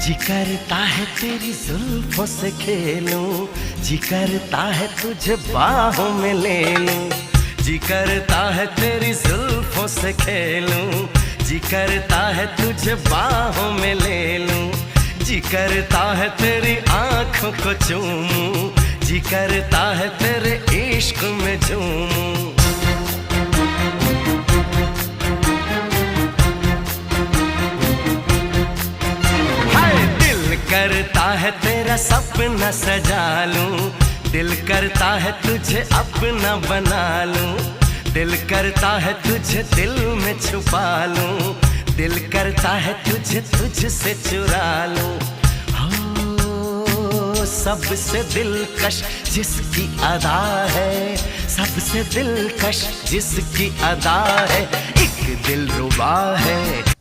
जी करता है तेरी जुल्फों से खेलूं, जी करता है तुझे बाहों में ले लूं। जी करता है तेरी जुल्फों से खेलूं, जी करता है तुझे बाहों में ले लूं। जी करता है तेरी आंखों को चूमूं, जी करता है तेरे इश्क में झूमूं। करता है तेरा सपना सजा लूं, दिल करता है तुझे अपना बना लूं। दिल करता है तुझे दिल में छुपा लूं, दिल करता है तुझे तुझसे चुरा लूं। हो सबसे दिलकश जिसकी अदा है, सबसे दिलकश जिसकी अदा है। एक दिलरुबा है,